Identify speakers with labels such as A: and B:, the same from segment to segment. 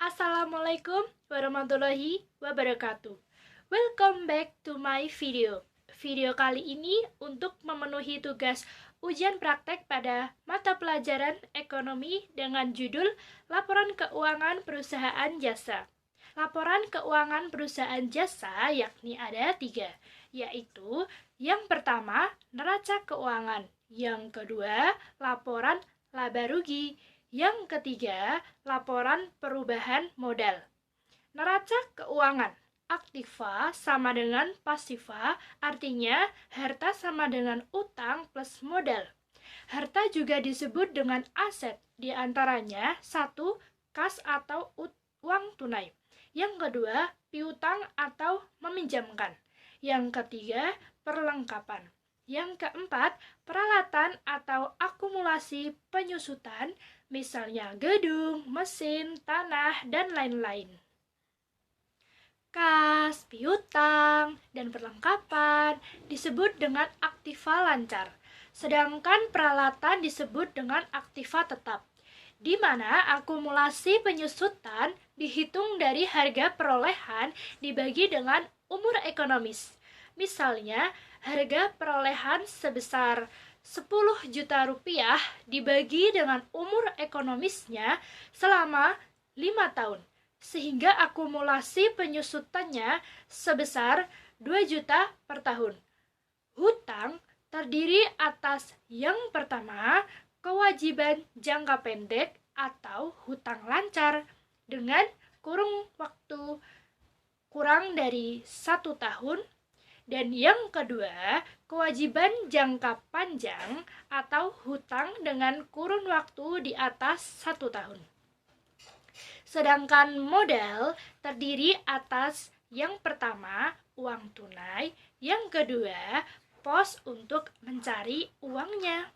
A: Assalamualaikum warahmatullahi wabarakatuh. Welcome back to my video. Video kali ini untuk memenuhi tugas ujian praktek pada mata pelajaran ekonomi dengan judul Laporan Keuangan Perusahaan Jasa. Laporan keuangan perusahaan jasa yakni ada 3, yaitu yang pertama neraca keuangan, yang kedua laporan laba rugi, yang ketiga, laporan perubahan modal. Neraca keuangan, aktiva sama dengan pasiva, artinya harta sama dengan utang plus modal. Harta juga disebut dengan aset, diantaranya 1. Kas atau uang tunai. Yang kedua, piutang atau meminjamkan. Yang ketiga, perlengkapan. Yang keempat, peralatan atau akumulasi penyusutan, misalnya gedung, mesin, tanah, dan lain-lain. Kas, piutang, dan perlengkapan disebut dengan aktiva lancar, sedangkan peralatan disebut dengan aktiva tetap, di mana akumulasi penyusutan dihitung dari harga perolehan dibagi dengan umur ekonomis. Misalnya, harga perolehan sebesar 10 juta rupiah dibagi dengan umur ekonomisnya selama 5 tahun, sehingga akumulasi penyusutannya sebesar 2 juta per tahun. Hutang terdiri atas yang pertama, kewajiban jangka pendek atau hutang lancar dengan kurun waktu kurang dari 1 tahun, dan yang kedua, kewajiban jangka panjang atau hutang dengan kurun waktu di atas 1 tahun. Sedangkan modal terdiri atas yang pertama, uang tunai, yang kedua, pos untuk mencari uangnya.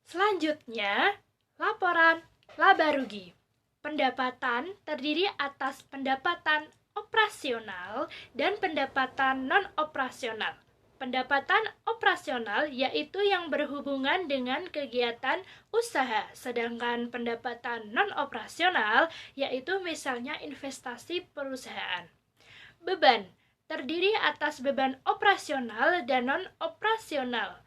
A: Selanjutnya, laporan laba rugi. Pendapatan terdiri atas pendapatan operasional dan pendapatan non-operasional. Pendapatan operasional yaitu yang berhubungan dengan kegiatan usaha, sedangkan pendapatan non-operasional yaitu misalnya investasi perusahaan. Beban terdiri atas beban operasional dan non-operasional.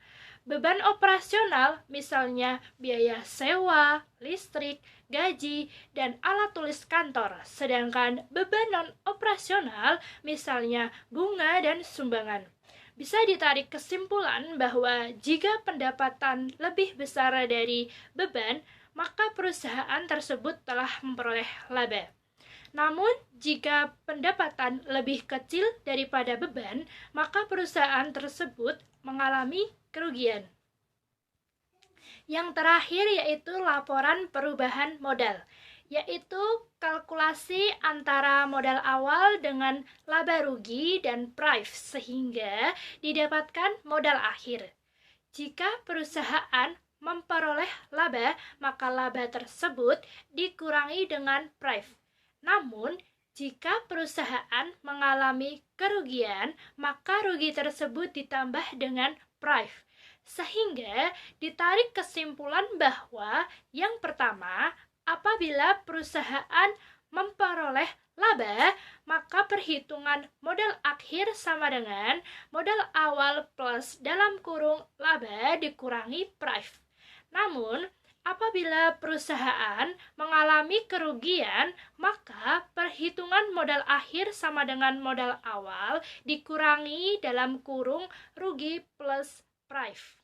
A: Beban operasional misalnya biaya sewa, listrik, gaji, dan alat tulis kantor. Sedangkan beban non-operasional misalnya bunga dan sumbangan. Bisa ditarik kesimpulan bahwa jika pendapatan lebih besar dari beban, maka perusahaan tersebut telah memperoleh laba. Namun, jika pendapatan lebih kecil daripada beban, maka perusahaan tersebut mengalami kerugian. Yang terakhir yaitu laporan perubahan modal, yaitu kalkulasi antara modal awal dengan laba rugi dan price sehingga didapatkan modal akhir. Jika perusahaan memperoleh laba, maka laba tersebut dikurangi dengan price. Namun, jika perusahaan mengalami kerugian, maka rugi tersebut ditambah dengan price. Sehingga ditarik kesimpulan bahwa yang pertama, apabila perusahaan memperoleh laba, maka perhitungan modal akhir sama dengan modal awal plus dalam kurung laba dikurangi price. Namun, apabila perusahaan mengalami kerugian, maka perhitungan modal akhir sama dengan modal awal dikurangi dalam kurung rugi plus price.